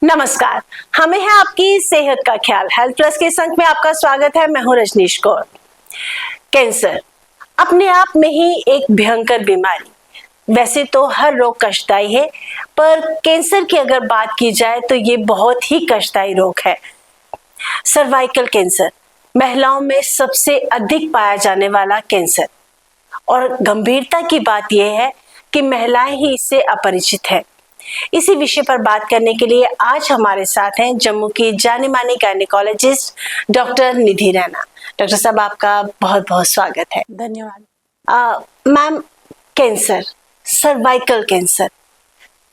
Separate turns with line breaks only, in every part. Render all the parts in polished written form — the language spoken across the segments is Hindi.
नमस्कार। हमें है आपकी सेहत का ख्याल। हेल्थ प्लस के इस अंक में आपका स्वागत है। मैं हूं रजनीश कौर। कैंसर अपने आप में ही एक भयंकर बीमारी। वैसे तो हर रोग कष्टदायी है, पर कैंसर की अगर बात की जाए तो ये बहुत ही कष्टदायी रोग है। सर्वाइकल कैंसर महिलाओं में सबसे अधिक पाया जाने वाला कैंसर, और गंभीरता की बात यह है कि महिलाएं ही इससे अपरिचित है। इसी विषय पर बात करने के लिए आज हमारे साथ हैं जम्मू की जानी मानी गायनेकोलॉजिस्ट डॉक्टर निधि रैना। डॉक्टर साहब, आपका बहुत बहुत स्वागत है।
धन्यवाद।
मैम, कैंसर, सर्वाइकल कैंसर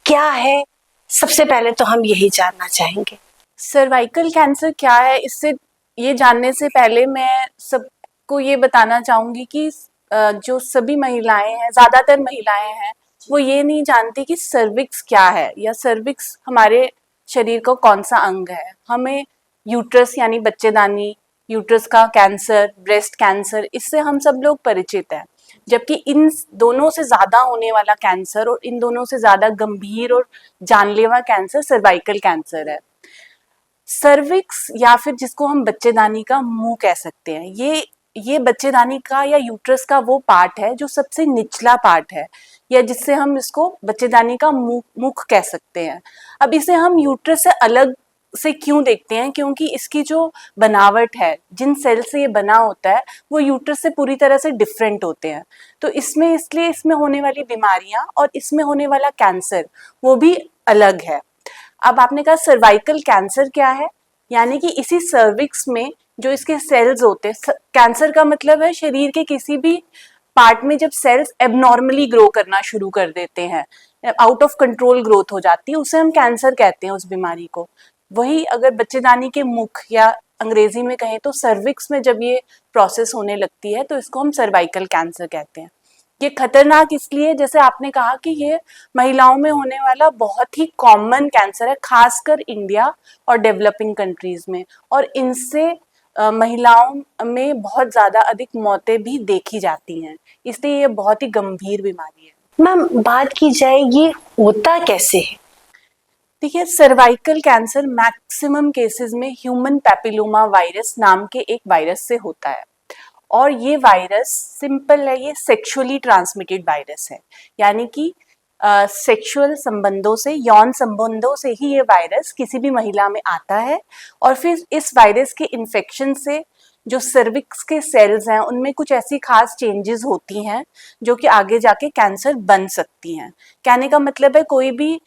क्या है? सबसे पहले तो हम यही जानना चाहेंगे।
सर्वाइकल कैंसर क्या है, इससे ये जानने से पहले मैं सबको ये बताना चाहूंगी कि जो सभी महिलाएं हैं, ज्यादातर महिलाएं हैं, वो ये नहीं जानती कि सर्विक्स क्या है या सर्विक्स हमारे शरीर का कौन सा अंग है। हमें यूट्रस यानी बच्चेदानी, यूट्रस का कैंसर, ब्रेस्ट कैंसर, इससे हम सब लोग परिचित हैं, जबकि इन दोनों से ज्यादा होने वाला कैंसर और इन दोनों से ज्यादा गंभीर और जानलेवा कैंसर सर्वाइकल कैंसर है। सर्विक्स या फिर जिसको हम बच्चेदानी का मुंह कह सकते हैं, ये बच्चेदानी का या यूट्रस का वो पार्ट है जो सबसे निचला पार्ट है, या जिससे हम इसको बच्चेदानी का मुख कह सकते हैं। अब इसे हम यूट्रस से अलग से क्यों देखते हैं? क्योंकि इसकी जो बनावट है, जिन सेल से ये बना होता है, वो यूट्रस से पूरी तरह से डिफरेंट होते हैं। तो इसलिए इसमें होने वाली बीमारियां और इसमें होने वाला कैंसर वो भी अलग है। अब आपने कहा सर्वाइकल कैंसर क्या है, यानी कि इसी सर्विक्स में जो इसके सेल्स होते हैं, कैंसर का मतलब है शरीर के किसी भी पार्ट में जब सेल्स एबनॉर्मली ग्रो करना शुरू कर देते हैं, आउट ऑफ कंट्रोल ग्रोथ हो जाती है, उसे हम कैंसर कहते हैं, उस बीमारी को। वही अगर बच्चेदानी के मुख या अंग्रेजी में कहें तो सर्विक्स में जब ये प्रोसेस होने लगती है तो इसको हम सर्वाइकल कैंसर कहते हैं। ये खतरनाक इसलिए, जैसे आपने कहा, कि ये महिलाओं में होने वाला बहुत ही कॉमन कैंसर है, खासकर इंडिया और डेवलपिंग कंट्रीज में, और इनसे महिलाओं में बहुत ज्यादा अधिक मौतें भी देखी जाती हैं, इसलिए ये बहुत ही गंभीर बीमारी है।
मैम, बात की जाए ये होता कैसे है?
देखिए, सर्वाइकल कैंसर मैक्सिमम केसेस में ह्यूमन पैपिलोमा वायरस नाम के एक वायरस से होता है, और ये वायरस सिंपल है, ये सेक्सुअली ट्रांसमिटेड वायरस है, यानी कि सेक्सुअल संबंधों से, यौन संबंधों से ही ये वायरस किसी भी महिला में आता है, और फिर इस वायरस के इन्फेक्शन से जो सर्विक्स के सेल्स हैं उनमें कुछ ऐसी खास चेंजेस होती हैं जो कि आगे जाके कैंसर बन सकती हैं। कहने का मतलब है, कोई भी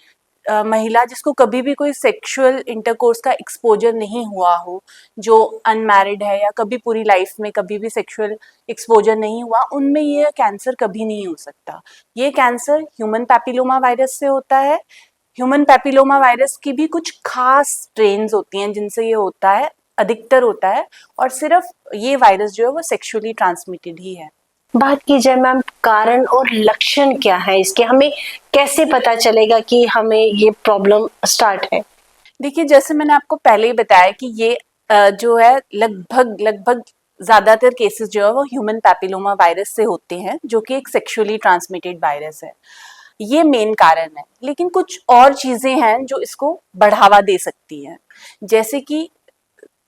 महिला जिसको कभी भी कोई सेक्सुअल इंटरकोर्स का एक्सपोजर नहीं हुआ हो, जो अनमैरिड है या कभी पूरी लाइफ में कभी भी सेक्सुअल एक्सपोजर नहीं हुआ, उनमें ये कैंसर कभी नहीं हो सकता। ये कैंसर ह्यूमन पैपिलोमा वायरस से होता है। ह्यूमन पैपिलोमा वायरस की भी कुछ खास स्ट्रेन्स होती हैं जिनसे ये होता है, अधिकतर होता है, और सिर्फ ये वायरस जो है वो सेक्सुअली ट्रांसमिटेड ही है।
बात की जाए मैम, कारण और लक्षण क्या है इसके? हमें कैसे पता चलेगा कि हमें ये प्रॉब्लम स्टार्ट है?
देखिए, जैसे मैंने आपको पहले ही बताया कि ये जो है लगभग ज्यादातर केसेस जो है वो ह्यूमन पैपिलोमा वायरस से होते हैं, जो कि एक सेक्सुअली ट्रांसमिटेड वायरस है। ये मेन कारण है, लेकिन कुछ और चीजें हैं जो इसको बढ़ावा दे सकती हैं, जैसे कि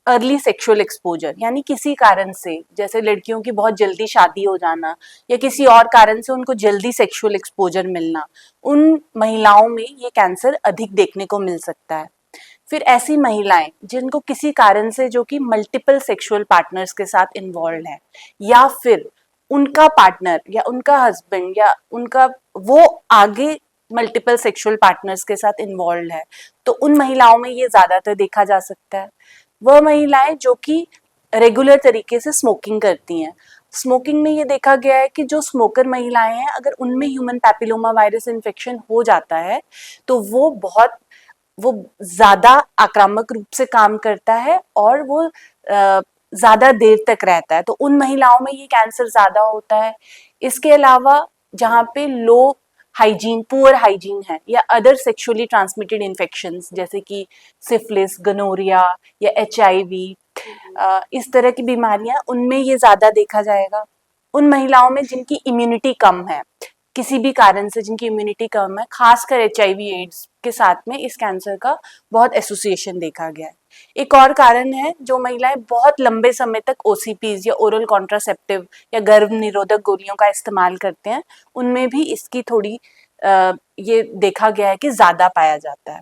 अर्ली सेक्सुअल एक्सपोजर, यानी किसी कारण से, जैसे लड़कियों की बहुत जल्दी शादी हो जाना या किसी और कारण से उनको जल्दी सेक्सुअल एक्सपोजर मिलना, उन महिलाओं में ये कैंसर अधिक देखने को मिल सकता है। फिर ऐसी महिलाएं जिनको किसी कारण से, जो कि मल्टीपल सेक्सुअल पार्टनर्स के साथ इन्वॉल्व है, या फिर उनका पार्टनर या उनका हस्बैंड या उनका वो आगे मल्टीपल सेक्सुअल पार्टनर्स के साथ इन्वॉल्व है, तो उन महिलाओं में ये ज्यादातर देखा जा सकता है। वह महिलाएं जो कि रेगुलर तरीके से स्मोकिंग करती हैं, स्मोकिंग में ये देखा गया है कि जो स्मोकर महिलाएं हैं, अगर उनमें ह्यूमन पैपिलोमा वायरस इन्फेक्शन हो जाता है तो वो ज्यादा आक्रामक रूप से काम करता है और वो ज्यादा देर तक रहता है, तो उन महिलाओं में ये कैंसर ज्यादा होता है। इसके अलावा जहाँ पे लो हाइजीन, पुअर हाइजीन है, या अदर सेक्सुअली ट्रांसमिटेड इन्फेक्शंस जैसे कि सिफिलिस, गनोरिया या HIV, इस तरह की बीमारियां, उनमें ये ज्यादा देखा जाएगा। उन महिलाओं में जिनकी इम्यूनिटी कम है, किसी भी कारण से जिनकी इम्यूनिटी कम है, खासकर HIV एड्स के साथ में इस कैंसर का बहुत एसोसिएशन देखा गया है। एक और कारण है, जो महिलाएं बहुत लंबे समय तक OCPs या ओरल कॉन्ट्रासेप्टिव या गर्भ निरोधक गोलियों का इस्तेमाल करते हैं, उनमें भी इसकी थोड़ी ये देखा गया है कि ज्यादा पाया जाता है।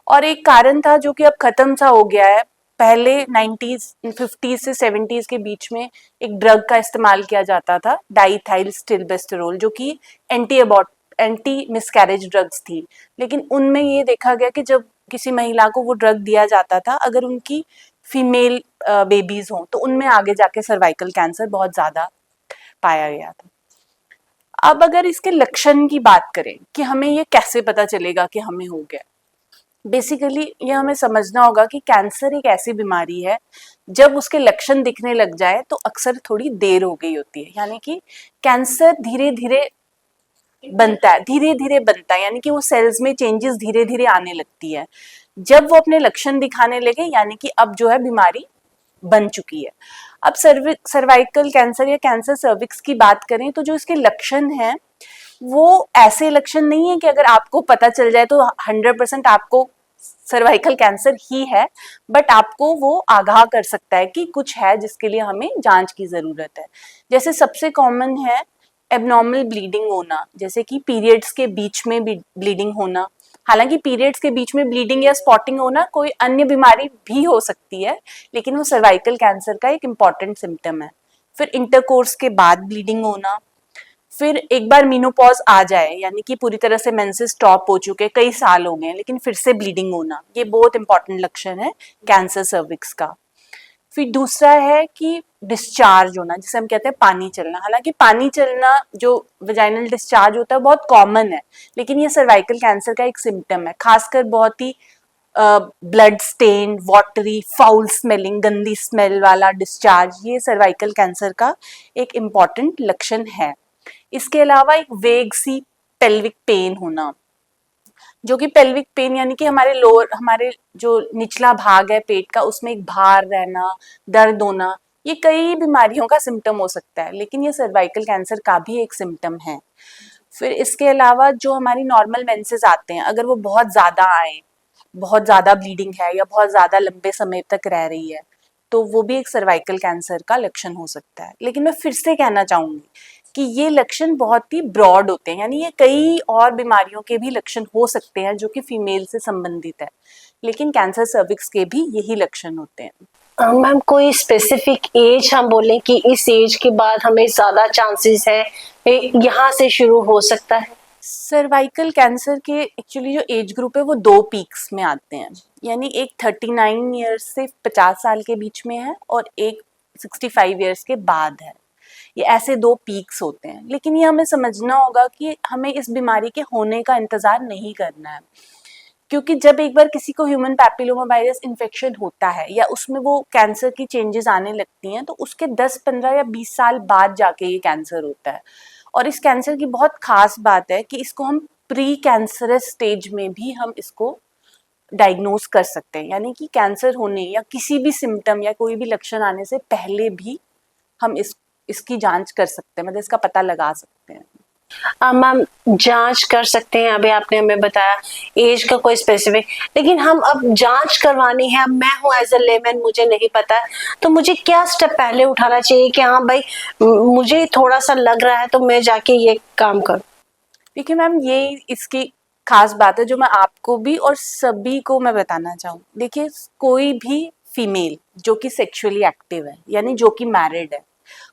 और एक कारण था जो कि अब खत्म सा हो गया है, पहले 90s 50s से 70s के बीच में एक ड्रग का इस्तेमाल किया जाता था, डाईथाइल स्टिलबेस्टेरोल, जो कि एंटी मिसकैरेज ड्रग्स थी। लेकिन उनमें ये देखा गया कि जब किसी महिला को वो ड्रग दिया जाता था, अगर उनकी फीमेल बेबीज हों तो उनमें आगे जाके सर्वाइकल कैंसर बहुत ज्यादा पाया गया था। अब अगर इसके लक्षण की बात करें कि हमें ये कैसे पता चलेगा कि हमें हो गया, बेसिकली ये हमें समझना होगा कि कैंसर एक ऐसी बीमारी है, जब उसके लक्षण दिखने लग जाए तो अक्सर थोड़ी देर हो गई होती है। यानी कि कैंसर धीरे धीरे बनता है, यानी कि वो सेल्स में चेंजेस धीरे धीरे आने लगती है। जब वो अपने लक्षण दिखाने लगे, यानी कि अब जो है बीमारी बन चुकी है। अब सर्वाइकल कैंसर या कैंसर सर्विक्स की बात करें तो जो इसके लक्षण हैं, वो ऐसे लक्षण नहीं है कि अगर आपको पता चल जाए तो 100% आपको सर्वाइकल कैंसर ही है, बट आपको वो आगाह कर सकता है कि कुछ है जिसके लिए हमें जांच की जरूरत है। जैसे सबसे कॉमन है एबनॉर्मल ब्लीडिंग होना, जैसे कि पीरियड्स के बीच में ब्लीडिंग होना। हालांकि पीरियड्स के बीच में ब्लीडिंग या स्पॉटिंग होना कोई अन्य बीमारी भी हो सकती है, लेकिन वो सर्वाइकल कैंसर का एक इम्पॉर्टेंट सिम्टम है। फिर इंटरकोर्स के बाद ब्लीडिंग होना, फिर एक बार मीनोपॉज आ जाए, यानी कि पूरी तरह से मेंसेस स्टॉप हो चुके, कई साल हो गए, लेकिन फिर से ब्लीडिंग होना, ये बहुत इंपॉर्टेंट लक्षण है कैंसर सर्विक्स का। फिर दूसरा है कि डिस्चार्ज होना, जिसे हम कहते हैं पानी चलना। हालांकि पानी चलना जो वेजाइनल डिस्चार्ज होता है बहुत कॉमन है, लेकिन ये सर्वाइकल कैंसर का एक सिम्टम है। खासकर बहुत ही blood stain, watery, foul smelling, गंदी स्मेल वाला डिस्चार्ज, ये सर्वाइकल कैंसर का एक इम्पॉर्टेंट लक्षण है। इसके अलावा एक वेग सी पेल्विक पेन होना, जो कि पेल्विक पेन यानी कि हमारे जो निचला भाग है पेट का, उसमें एक भार रहना, दर्द होना, ये कई बीमारियों का सिम्टम हो सकता है, लेकिन ये सर्वाइकल कैंसर का भी एक सिम्टम है। फिर इसके अलावा जो हमारी नॉर्मल मेंसेस आते हैं, अगर वो बहुत ज्यादा आए, बहुत ज्यादा ब्लीडिंग है या बहुत ज्यादा लंबे समय तक रह रही है, तो वो भी एक सर्वाइकल कैंसर का लक्षण हो सकता है। लेकिन मैं फिर से कहना चाहूंगी कि ये लक्षण बहुत ही ब्रॉड होते हैं, यानी ये कई और बीमारियों के भी लक्षण हो सकते हैं जो कि फीमेल से संबंधित है, लेकिन कैंसर सर्विक्स के भी यही लक्षण होते हैं।
मैम, कोई स्पेसिफिक एज हम बोलें कि इस एज के बाद हमें ज्यादा चांसेस है, यहाँ से शुरू हो सकता है?
सर्वाइकल कैंसर के एक्चुअली जो एज ग्रुप है वो 2 पीक्स में आते हैं, यानी एक 39 ईयर्स से 50 साल के बीच में है और एक 65 ईयर्स के बाद है। ये ऐसे 2 पीक्स होते हैं, लेकिन ये हमें समझना होगा कि हमें इस बीमारी के होने का इंतजार नहीं करना है, क्योंकि जब एक बार किसी को ह्यूमन पैपिलोमा वायरस इन्फेक्शन होता है या उसमें वो कैंसर की चेंजेस आने लगती हैं, तो उसके 10, 15 या 20 साल बाद जाके ये कैंसर होता है। और इस कैंसर की बहुत खास बात है कि इसको हम प्री कैंसरस स्टेज में भी हम इसको डायग्नोज कर सकते हैं, यानी कि कैंसर होने या किसी भी सिम्टम या कोई भी लक्षण आने से पहले भी हम इसकी जांच कर सकते हैं, मतलब इसका पता लगा सकते हैं।
मैम, जांच कर सकते हैं, अभी आपने हमें बताया एज का कोई स्पेसिफिक, लेकिन हम अब जांच करवानी है, अब मैं हूँ एज ए लेमैन, मुझे नहीं पता, तो मुझे क्या स्टेप पहले उठाना चाहिए कि हाँ भाई मुझे थोड़ा सा लग रहा है तो मैं जाके ये काम करूँ?
देखिए मैम, ये इसकी खास बात है जो मैं आपको भी और सभी को मैं बताना चाहूँ। देखिए, कोई भी फीमेल जो कि सेक्सुअली एक्टिव है, यानी जो कि मैरिड है,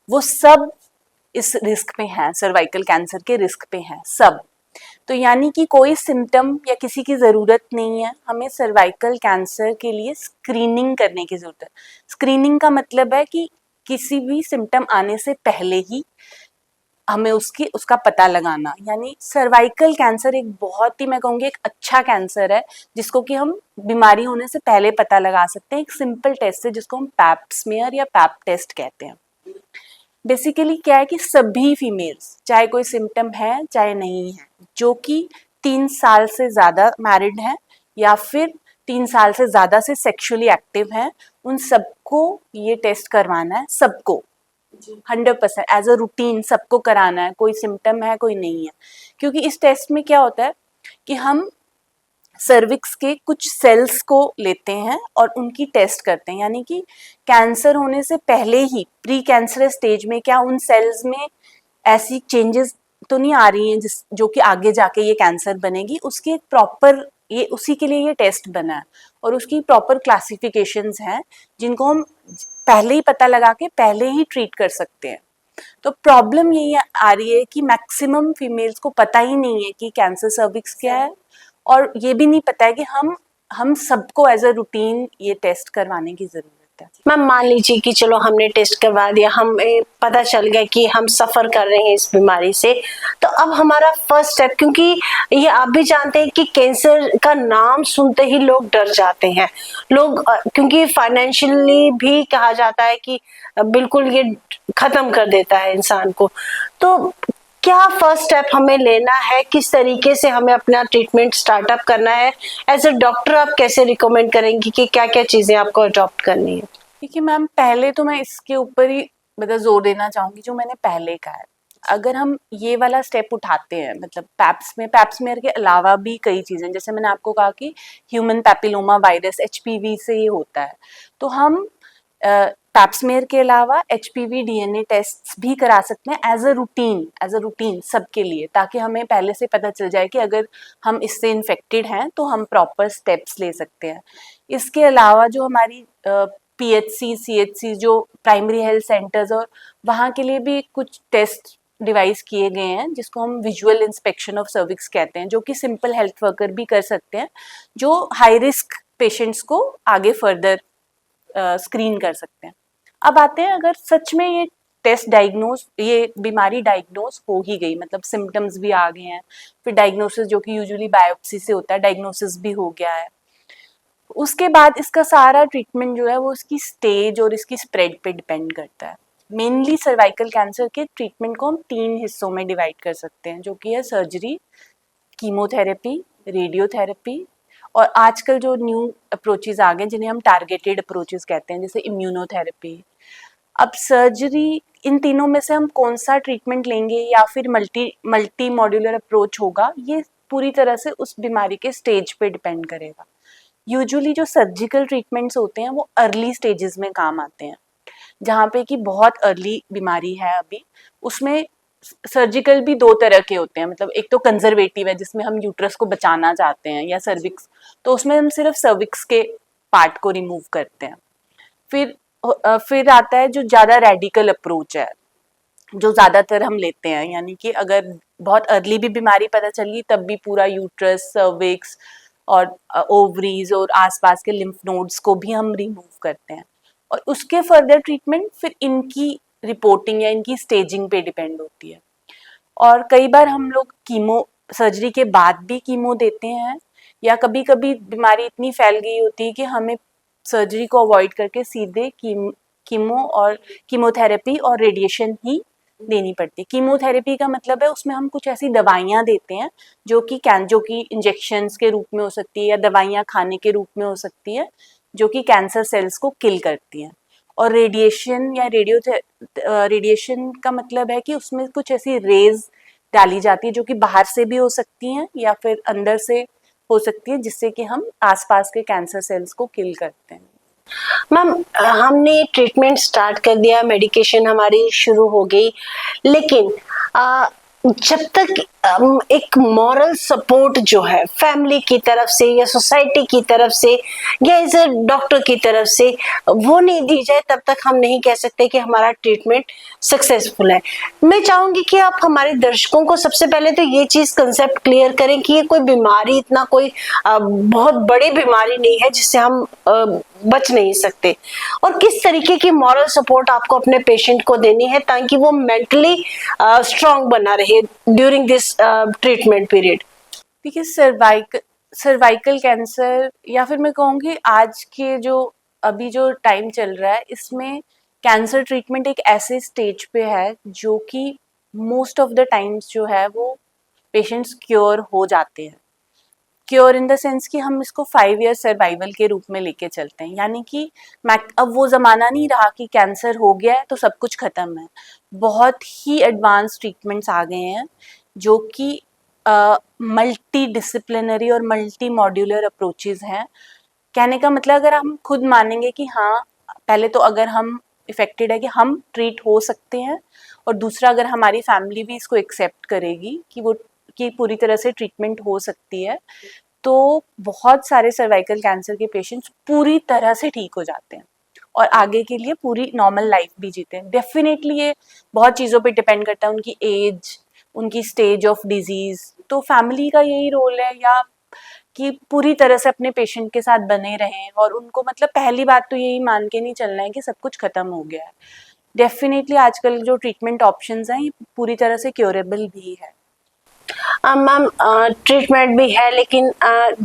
वो सब इस रिस्क पे हैं, सर्वाइकल कैंसर के रिस्क पे हैं सब। तो यानी कि कोई सिम्टम या किसी की ज़रूरत नहीं है, हमें सर्वाइकल कैंसर के लिए स्क्रीनिंग करने की ज़रूरत है। स्क्रीनिंग का मतलब है कि किसी भी सिम्टम आने से पहले ही हमें उसका पता लगाना। यानी सर्वाइकल कैंसर एक बहुत ही, मैं कहूँगी, एक अच्छा कैंसर है जिसको कि हम बीमारी होने से पहले पता लगा सकते हैं एक सिंपल टेस्ट से, जिसको हम पैप स्मीयर या पैप टेस्ट कहते हैं। बेसिकली क्या है कि सभी फीमेल्स, चाहे कोई सिम्टम है चाहे नहीं है, जो कि 3 साल से ज़्यादा मैरिड हैं या फिर 3 साल से ज़्यादा से सेक्सुअली एक्टिव हैं, उन सबको ये टेस्ट करवाना है, सबको। 100% एज अ रूटीन सबको कराना है, कोई सिम्टम है कोई नहीं है। क्योंकि इस टेस्ट में क्या होता है कि हम सर्विक्स के कुछ सेल्स को लेते हैं और उनकी टेस्ट करते हैं, यानी कि कैंसर होने से पहले ही प्री कैंसरस स्टेज में क्या उन सेल्स में ऐसी चेंजेस तो नहीं आ रही हैं जिस जो कि आगे जाके ये कैंसर बनेगी, उसकी एक प्रॉपर ये उसी के लिए ये टेस्ट बना है और उसकी प्रॉपर क्लासिफिकेशंस हैं जिनको हम पहले ही पता लगा के पहले ही ट्रीट कर सकते हैं। तो प्रॉब्लम यही आ रही है कि मैक्सिमम फीमेल्स को पता ही नहीं है कि कैंसर सर्विक्स क्या है और ये भी नहीं पता है कि हम सबको एज अ रूटीन ये टेस्ट करवाने की जरूरत है।
मैम मान लीजिए कि चलो हमने टेस्ट करवा दिया, हमें पता चल गया कि हम सफर कर रहे हैं इस बीमारी से, तो अब हमारा फर्स्ट स्टेप, क्योंकि ये आप भी जानते हैं कि कैंसर का नाम सुनते ही लोग डर जाते हैं, लोग क्योंकि फाइनेंशियली भी कहा जाता है कि बिल्कुल ये खत्म कर देता है इंसान को, तो क्या फर्स्ट स्टेप हमें लेना है, किस तरीके से हमें अपना ट्रीटमेंट स्टार्टअप करना है, एज अ डॉक्टर आप कैसे रिकमेंड करेंगी कि क्या क्या चीजें आपको अडॉप्ट करनी है?
देखिए मैम, पहले तो मैं इसके ऊपर ही मतलब जोर देना चाहूंगी जो मैंने पहले कहा है। अगर हम ये वाला स्टेप उठाते हैं, मतलब पैप्समेयर के अलावा भी कई चीजें, जैसे मैंने आपको कहा कि ह्यूमन पैपिलोमा वायरस HPV से ये होता है, तो हम पैप्समेयर के अलावा HPV DNA टेस्ट भी करा सकते हैं एज अ रूटीन सबके लिए, ताकि हमें पहले से पता चल जाए कि अगर हम इससे इन्फेक्टेड हैं तो हम प्रॉपर स्टेप्स ले सकते हैं। इसके अलावा जो हमारी PHC CHC जो प्राइमरी हेल्थ सेंटर्स और वहाँ के लिए भी कुछ टेस्ट डिवाइस किए गए हैं जिसको हम विजुअल इंस्पेक्शन ऑफ सर्विक्स कहते हैं, जो कि सिंपल हेल्थ वर्कर भी कर सकते हैं, जो हाई रिस्क पेशेंट्स को आगे फर्दर स्क्रीन कर सकते हैं। अब आते हैं, अगर सच में ये ये बीमारी डायग्नोज हो ही गई, मतलब सिम्टम्स भी आ गए हैं, फिर डायग्नोसिस जो कि यूजुअली बायोप्सी से होता है, डायग्नोसिस भी हो गया है, उसके बाद इसका सारा ट्रीटमेंट जो है वो इसकी स्टेज और इसकी स्प्रेड पे डिपेंड करता है। मेनली सर्वाइकल कैंसर के ट्रीटमेंट को हम 3 हिस्सों में डिवाइड कर सकते हैं, जो कि है सर्जरी, कीमोथेरेपी, रेडियोथेरेपी और आजकल जो न्यू अप्रोचेज आ गए जिन्हें हम टारगेटेड अप्रोचेज कहते हैं, जैसे इम्यूनोथेरेपी। अब सर्जरी, इन तीनों में से हम कौन सा ट्रीटमेंट लेंगे या फिर मल्टी मॉड्यूलर अप्रोच होगा, ये पूरी तरह से उस बीमारी के स्टेज पे डिपेंड करेगा। यूजुअली जो सर्जिकल ट्रीटमेंट्स होते हैं वो अर्ली स्टेजेस में काम आते हैं, जहाँ पे कि बहुत अर्ली बीमारी है अभी, उसमें सर्जिकल भी 2 तरह के होते हैं, मतलब एक तो कंजर्वेटिव है जिसमें हम यूट्रस को बचाना चाहते हैं या सर्विक्स, तो उसमें हम सिर्फ सर्विक्स के पार्ट को रिमूव करते हैं। फिर आता है जो ज़्यादा रेडिकल अप्रोच है, जो ज़्यादातर हम लेते हैं, यानी कि अगर बहुत अर्ली भी बीमारी पता चली तब भी पूरा यूट्रस, सर्विक्स और ओवरीज और आसपास के लिम्फ नोड्स को भी हम रिमूव करते हैं। और उसके फर्दर ट्रीटमेंट फिर इनकी रिपोर्टिंग या इनकी स्टेजिंग पे डिपेंड होती है। और कई बार हम लोग कीमो सर्जरी के बाद भी कीमो देते हैं, या कभी कभी बीमारी इतनी फैल गई होती है कि हमें सर्जरी को अवॉइड करके सीधे कीमो और कीमोथेरेपी और रेडिएशन ही देनी पड़ती है। कीमोथेरेपी का मतलब है उसमें हम कुछ ऐसी दवाइयाँ देते हैं जो कि इंजेक्शंस के रूप में हो सकती है या दवाइयाँ खाने के रूप में हो सकती है, जो कि कैंसर सेल्स को किल करती हैं। और रेडिएशन का मतलब है कि उसमें कुछ ऐसी रेज डाली जाती है जो कि बाहर से भी हो सकती हैं या फिर अंदर से हो सकती है, जिससे कि हम आसपास के कैंसर सेल्स को किल करते हैं।
मैम हमने ट्रीटमेंट स्टार्ट कर दिया, मेडिकेशन हमारी शुरू हो गई, लेकिन जब तक एक मॉरल सपोर्ट जो है फैमिली की तरफ से या सोसाइटी की तरफ से या एज अ डॉक्टर की तरफ से वो नहीं दी जाए, तब तक हम नहीं कह सकते कि हमारा ट्रीटमेंट सक्सेसफुल है। मैं चाहूंगी कि आप हमारे दर्शकों को सबसे पहले तो ये चीज कंसेप्ट क्लियर करें कि ये कोई बीमारी इतना कोई बहुत बड़ी बीमारी नहीं है जिससे हम बच नहीं सकते, और किस तरीके की मॉरल सपोर्ट आपको अपने पेशेंट को देनी है ताकि वो मेंटली स्ट्रांग बना रहे ड्यूरिंग दिस ट्रीटमेंट पीरियड।
देखिए, सर्वाइकल कैंसर, या फिर मैं कहूँगी आज के जो अभी जो टाइम चल रहा है, इसमें कैंसर ट्रीटमेंट एक ऐसे स्टेज पे है जो कि मोस्ट ऑफ द टाइम्स जो है वो पेशेंट्स क्योर हो जाते हैं। क्योर इन द सेंस कि हम इसको 5 ईयर सर्वाइवल के रूप में लेके चलते हैं, यानी कि अब वो ज़माना नहीं रहा कि कैंसर हो गया है तो सब कुछ ख़त्म है। बहुत ही एडवांस ट्रीटमेंट्स आ गए हैं जो कि मल्टी डिसिप्लिनरी और मल्टी मॉड्यूलर अप्रोचेज़ हैं। कहने का मतलब अगर हम खुद मानेंगे कि हाँ, पहले तो अगर हम इफेक्टेड है कि हम ट्रीट हो सकते हैं, और दूसरा अगर हमारी फैमिली भी इसको एक्सेप्ट करेगी कि पूरी तरह से ट्रीटमेंट हो सकती है, तो बहुत सारे सर्वाइकल कैंसर के पेशेंट्स पूरी तरह से ठीक हो जाते हैं और आगे के लिए पूरी नॉर्मल लाइफ भी जीते हैं। डेफिनेटली ये बहुत चीज़ों पे डिपेंड करता है, उनकी एज, उनकी स्टेज ऑफ डिजीज़। तो फैमिली का यही रोल है या कि पूरी तरह से अपने पेशेंट के साथ बने रहें, और उनको मतलब पहली बात तो यही मान के नहीं चलना है कि सब कुछ ख़त्म हो गया है। डेफिनेटली आजकल जो ट्रीटमेंट ऑप्शंस हैं ये पूरी तरह से क्योरेबल भी है।
मैम, ट्रीटमेंट भी है, लेकिन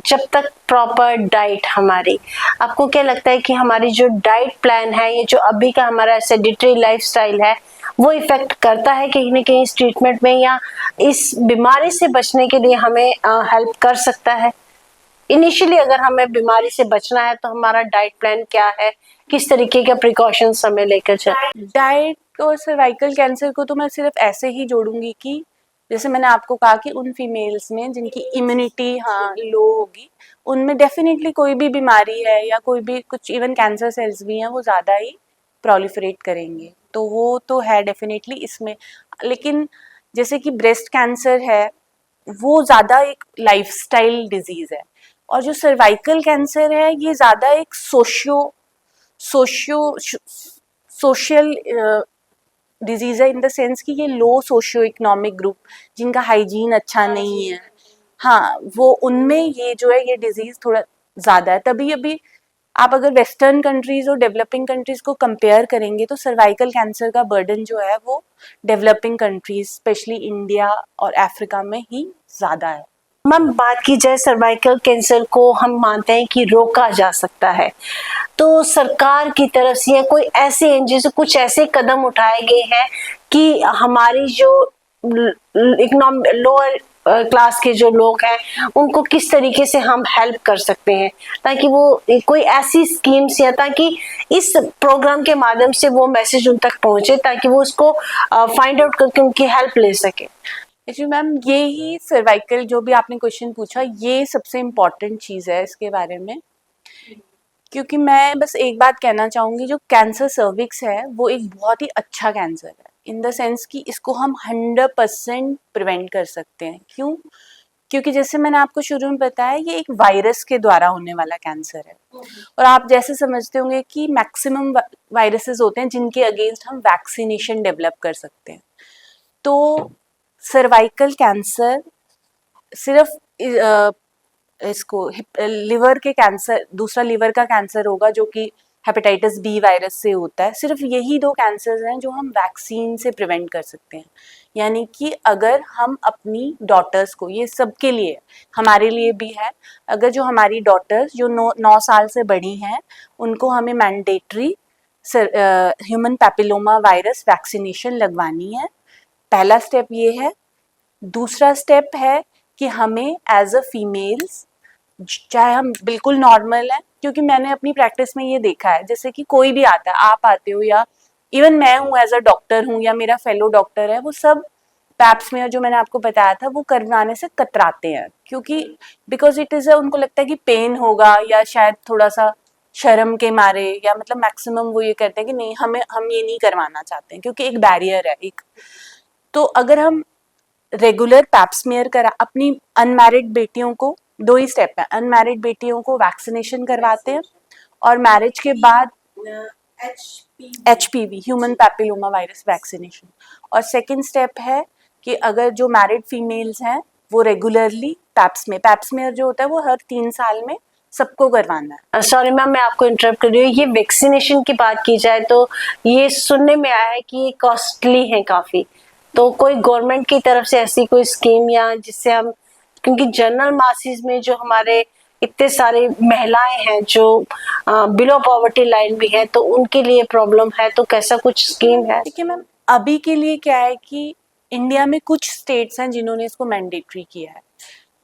जब तक प्रॉपर डाइट हमारी, आपको क्या लगता है कि हमारी जो डाइट प्लान है, ये जो अभी का हमारा सेडेंटरी लाइफस्टाइल है, वो इफेक्ट करता है कहीं ना कहीं इस ट्रीटमेंट में, या इस बीमारी से बचने के लिए हमें हेल्प कर सकता है? इनिशियली अगर हमें बीमारी से बचना है तो हमारा डाइट प्लान क्या है, किस तरीके के प्रिकॉशंस हमें लेकर चलें?
डाइट और सर्वाइकल कैंसर को तो मैं सिर्फ ऐसे ही जोड़ूंगी कि जैसे मैंने आपको कहा कि उन फीमेल्स में जिनकी इम्यूनिटी हाँ लो होगी, उनमें डेफिनेटली कोई भी बीमारी है या कोई भी कुछ इवन कैंसर सेल्स भी हैं वो ज़्यादा ही प्रोलिफरेट करेंगे, तो वो तो है डेफिनेटली इसमें। लेकिन जैसे कि ब्रेस्ट कैंसर है वो ज़्यादा एक लाइफस्टाइल डिजीज़ है, और जो सर्वाइकल कैंसर है ये ज़्यादा एक सोशियो सोशल डिजीज़ है, इन द सेंस कि ये लो सोशियो इकोनॉमिक ग्रुप जिनका हाइजीन अच्छा नहीं है, हाँ वो उनमें ये जो है ये डिजीज़ थोड़ा ज़्यादा है। तभी अभी आप अगर वेस्टर्न कंट्रीज़ और डेवलपिंग कंट्रीज़ को कंपेयर करेंगे तो सर्वाइकल कैंसर का बर्डन जो है वो डेवलपिंग कंट्रीज स्पेशली इंडिया और अफ्रीका में ही ज़्यादा है।
मैम, बात की जाए सर्वाइकल कैंसर को हम मानते हैं कि रोका जा सकता है, तो सरकार की तरफ से या कोई ऐसे एनजीओ से कुछ ऐसे कदम उठाए गए हैं कि हमारी जो इकोनॉमिक लोअर क्लास के जो लोग हैं उनको किस तरीके से हम हेल्प कर सकते हैं, ताकि वो कोई ऐसी स्कीम्स, या ताकि इस प्रोग्राम के माध्यम से वो मैसेज उन तक पहुंचे ताकि वो उसको फाइंड आउट करके उनकी हेल्प ले सके?
जी मैम, ये ही सर्वाइकल जो भी आपने क्वेश्चन पूछा ये सबसे इम्पॉर्टेंट चीज़ है इसके बारे में, क्योंकि मैं बस एक बात कहना चाहूँगी, जो कैंसर सर्विक्स है वो एक बहुत ही अच्छा कैंसर है इन द सेंस कि इसको हम 100% प्रिवेंट कर सकते हैं। क्यों? क्योंकि जैसे मैंने आपको शुरू में बताया ये एक वायरस के द्वारा होने वाला कैंसर है, और आप जैसे समझते होंगे कि मैक्सिमम वायरसेस होते हैं जिनके अगेंस्ट हम वैक्सीनेशन डेवलप कर सकते हैं। तो सर्वाइकल कैंसर सिर्फ इसको लिवर के कैंसर, दूसरा लिवर का कैंसर होगा जो कि हेपेटाइटिस बी वायरस से होता है, सिर्फ यही 2 कैंसर्स हैं जो हम वैक्सीन से प्रिवेंट कर सकते हैं। यानी कि अगर हम अपनी डॉटर्स को, ये सबके लिए हमारे लिए भी है, अगर जो हमारी डॉटर्स जो 9 साल से बड़ी हैं उनको हमें mandatory human papilloma virus vaccination लगवानी है। पहला स्टेप ये है। दूसरा स्टेप है कि हमें एज अ फीमेल्स, चाहे हम बिल्कुल नॉर्मल हैं, क्योंकि मैंने अपनी प्रैक्टिस में ये देखा है, जैसे कि कोई भी आता है, आप आते हो या इवन मैं हूँ एज अ डॉक्टर हूँ या मेरा फेलो डॉक्टर है, वो सब पैप स्मीयर जो मैंने आपको बताया था वो करवाने से कतराते हैं, क्योंकि बिकॉज इट इज़ उनको लगता है कि पेन होगा या शायद थोड़ा सा शर्म के मारे, या मतलब मैक्सिमम वो ये करते हैं कि नहीं हम ये नहीं करवाना चाहते हैं क्योंकि एक बैरियर है एक। तो अगर हम रेगुलर पैप स्मीयर करा अपनी अनमैरिड बेटियों को, 2 ही स्टेप है, अनमैरिड बेटियों को वैक्सीनेशन करवाते हैं और मैरिज के बाद HPV human papilloma virus vaccination, और सेकंड स्टेप है कि अगर जो मैरिड फीमेल्स हैं वो रेगुलरली पैप स्मीयर जो होता है वो हर 3 साल में सबको करवाना है।
सॉरी मैम, मैं आपको इंटरप्ट कर रही हूँ। ये वैक्सीनेशन की बात की जाए तो ये सुनने में आया है कि ये कॉस्टली है काफी, तो कोई गवर्नमेंट की तरफ से ऐसी कोई स्कीम या जिससे हम, क्योंकि जनरल मासेस में जो हमारे इतने सारे महिलाएं हैं जो बिलो पॉवर्टी लाइन भी है, तो उनके लिए प्रॉब्लम है, तो कैसा कुछ स्कीम है?
ठीक है मैम, अभी के लिए क्या है कि इंडिया में कुछ स्टेट्स हैं जिन्होंने इसको मैंडेटरी किया है,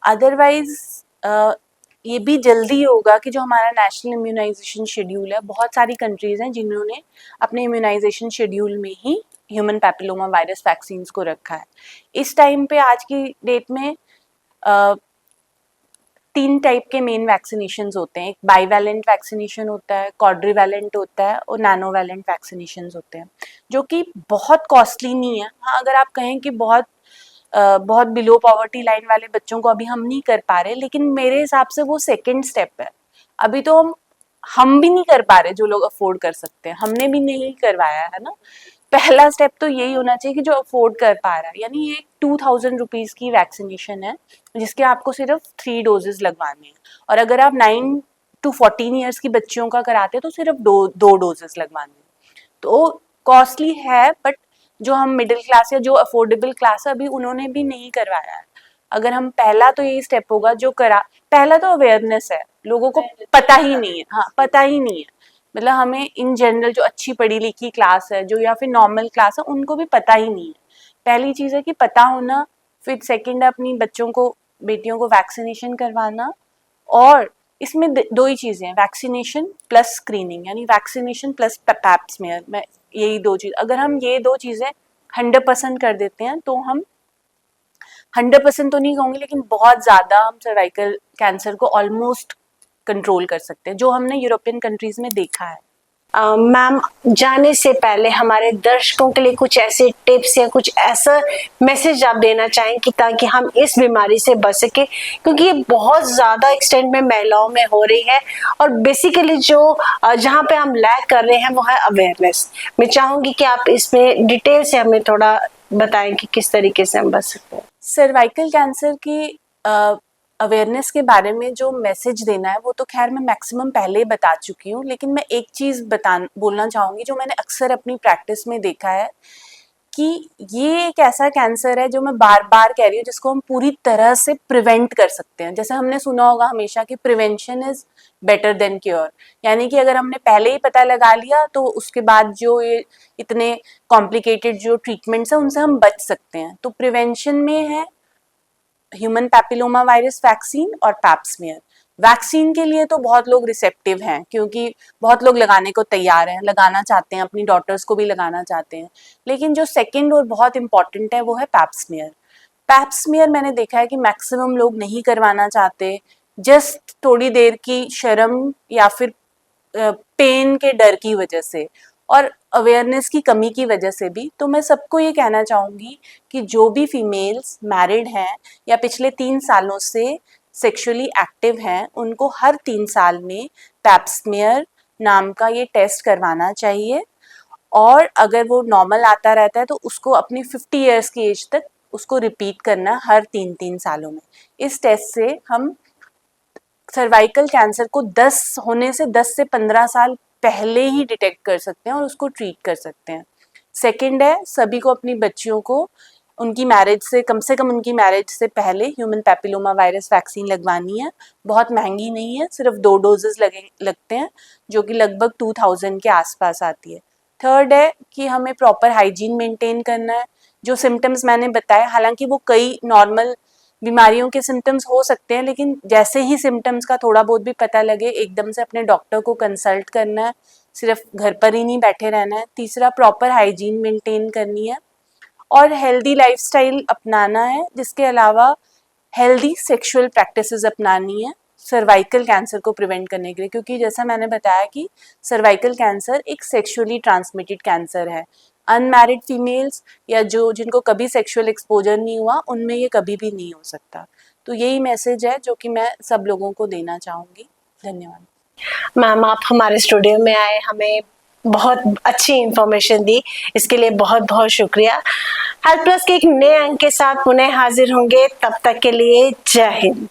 अदरवाइज ये भी जल्दी होगा कि जो हमारा नेशनल इम्यूनाइजेशन शेड्यूल है, बहुत सारी कंट्रीज हैं जिन्होंने अपने इम्यूनाइजेशन शेड्यूल में ही ह्यूमन पैपिलोमा वायरस वैक्सीन्स को रखा है। इस टाइम पे आज की डेट में 3 टाइप के मेन वैक्सीनेशंस होते हैं। एक बाईवैलेंट वैक्सीनेशन होता है, क्वाड्रीवैलेंट होता है और नैनोवैलेंट वैक्सीनेशंस होते हैं, जो कि बहुत कॉस्टली नहीं है। हाँ, अगर आप कहें कि बहुत बिलो पॉवर्टी लाइन वाले बच्चों को अभी हम नहीं कर पा रहे, लेकिन मेरे हिसाब से वो सेकेंड स्टेप है। अभी तो हम भी नहीं कर पा रहे, जो लोग अफोर्ड कर सकते हैं, हमने भी नहीं करवाया है ना। पहला स्टेप तो यही होना चाहिए कि जो अफोर्ड कर पा रहा है, यानी ये 2000 रुपीज की वैक्सीनेशन है जिसके आपको सिर्फ 3 डोजेस लगवाने हैं। और अगर आप 9 to 14 ईयर्स की बच्चियों का कराते हैं तो सिर्फ दो डोजेस लगवाने हैं। तो कॉस्टली है, बट जो हम मिडिल क्लास या जो अफोर्डेबल क्लास है अभी उन्होंने भी नहीं करवाया है। अगर हम पहला तो यही स्टेप होगा जो पहला तो अवेयरनेस है, लोगों को पता ही नहीं है। हाँ, पता ही नहीं है, मतलब हमें इन जनरल जो अच्छी पढ़ी लिखी क्लास है जो या फिर नॉर्मल क्लास है उनको भी पता ही नहीं है। पहली चीज़ है कि पता होना, फिर सेकंड है अपनी बच्चों को बेटियों को वैक्सीनेशन करवाना। और इसमें दो ही चीज़ें हैं, वैक्सीनेशन प्लस स्क्रीनिंग, यानी वैक्सीनेशन प्लस पैप स्मीयर। मैं यही 2 चीज़, अगर हम ये 2 चीज़ें 100% कर देते हैं तो हम 100% तो नहीं कहूँगी, लेकिन बहुत ज़्यादा हम सर्वाइकल कैंसर को ऑलमोस्ट कंट्रोल कर सकते हैं, जो हमने यूरोपियन कंट्रीज में देखा है।
मैम, जाने से पहले हमारे दर्शकों के लिए कुछ ऐसे टिप्स या कुछ ऐसा मैसेज आप देना चाहें कि ताकि हम इस बीमारी से बच सके, क्योंकि ये बहुत ज़्यादा एक्सटेंट में महिलाओं में हो रही है और बेसिकली जो जहाँ पे हम लैक कर रहे हैं वो है अवेयरनेस। मैं चाहूँगी कि आप इसमें डिटेल से हमें थोड़ा बताएं कि किस तरीके से हम बच सकते हैं।
सर्वाइकल कैंसर की अवेयरनेस के बारे में जो मैसेज देना है वो तो खैर मैं मैक्सिमम पहले ही बता चुकी हूँ, लेकिन मैं एक चीज़ बोलना चाहूँगी जो मैंने अक्सर अपनी प्रैक्टिस में देखा है कि ये एक ऐसा कैंसर है जो मैं बार बार कह रही हूँ जिसको हम पूरी तरह से प्रिवेंट कर सकते हैं। जैसे हमने सुना होगा हमेशा कि prevention is better than cure, यानी कि अगर हमने पहले ही पता लगा लिया तो उसके बाद जो ये इतने कॉम्प्लिकेटेड जो ट्रीटमेंट्स हैं उनसे हम बच सकते हैं। तो प्रिवेंशन में है ह्यूमन पैपिलोमा वायरस वैक्सीन और पैप स्मीयर। वैक्सीन के लिए तो बहुत लोग रिसेप्टिव हैं, क्योंकि बहुत लोग लगाने को तैयार हैं, लगाना चाहते हैं, अपनी डॉटर्स को भी लगाना चाहते हैं। लेकिन जो सेकंड और बहुत इंपॉर्टेंट है वो है पैप स्मीयर। पैप स्मीयर मैंने देखा है कि मैक्सिमम लोग नहीं करवाना चाहते, जस्ट थोड़ी देर की शर्म या फिर पेन के डर की वजह से और अवेयरनेस की कमी की वजह से भी। तो मैं सबको ये कहना चाहूँगी कि जो भी फीमेल्स मैरिड हैं या पिछले 3 सालों से सेक्सुअली एक्टिव हैं उनको हर 3 साल में पैप स्मीयर नाम का ये टेस्ट करवाना चाहिए। और अगर वो नॉर्मल आता रहता है तो उसको अपनी 50 ईयर्स की एज तक उसको रिपीट करना हर 3 सालों में। इस टेस्ट से हम सर्वाइकल कैंसर को 10 होने से 10 से 15 साल पहले ही डिटेक्ट कर सकते हैं और उसको ट्रीट कर सकते हैं। सेकंड है, सभी को अपनी बच्चियों को उनकी मैरिज से कम उनकी मैरिज से पहले ह्यूमन पैपिलोमा वायरस वैक्सीन लगवानी है। बहुत महंगी नहीं है, सिर्फ 2 डोजेस लगते हैं जो कि लगभग 2000 के आसपास आती है। थर्ड है कि हमें प्रॉपर हाइजीन मेंटेन करना है। जो सिम्टम्स मैंने बताए, हालांकि वो कई नॉर्मल बीमारियों के सिम्टम्स हो सकते हैं, लेकिन जैसे ही सिम्टम्स का थोड़ा बहुत भी पता लगे एकदम से अपने डॉक्टर को कंसल्ट करना है, सिर्फ घर पर ही नहीं बैठे रहना है। तीसरा, प्रॉपर हाइजीन मेंटेन करनी है और हेल्दी लाइफस्टाइल अपनाना है, जिसके अलावा हेल्दी सेक्सुअल प्रैक्टिसेस अपनानी है सर्वाइकल कैंसर को प्रिवेंट करने के लिए, क्योंकि जैसा मैंने बताया कि सर्वाइकल कैंसर एक सेक्सुअली ट्रांसमिटेड कैंसर है। अनमैरिड फीमेल्स या जिनको कभी सेक्सुअल एक्सपोजर नहीं हुआ उनमें ये कभी भी नहीं हो सकता। तो यही मैसेज है जो कि मैं सब लोगों को देना चाहूँगी। धन्यवाद।
मैम, आप हमारे स्टूडियो में आए, हमें बहुत अच्छी इंफॉर्मेशन दी, इसके लिए बहुत बहुत शुक्रिया। हेल्थ प्लस के एक नए अंक के साथ पुनः हाजिर होंगे, तब तक के लिए जय हिंद।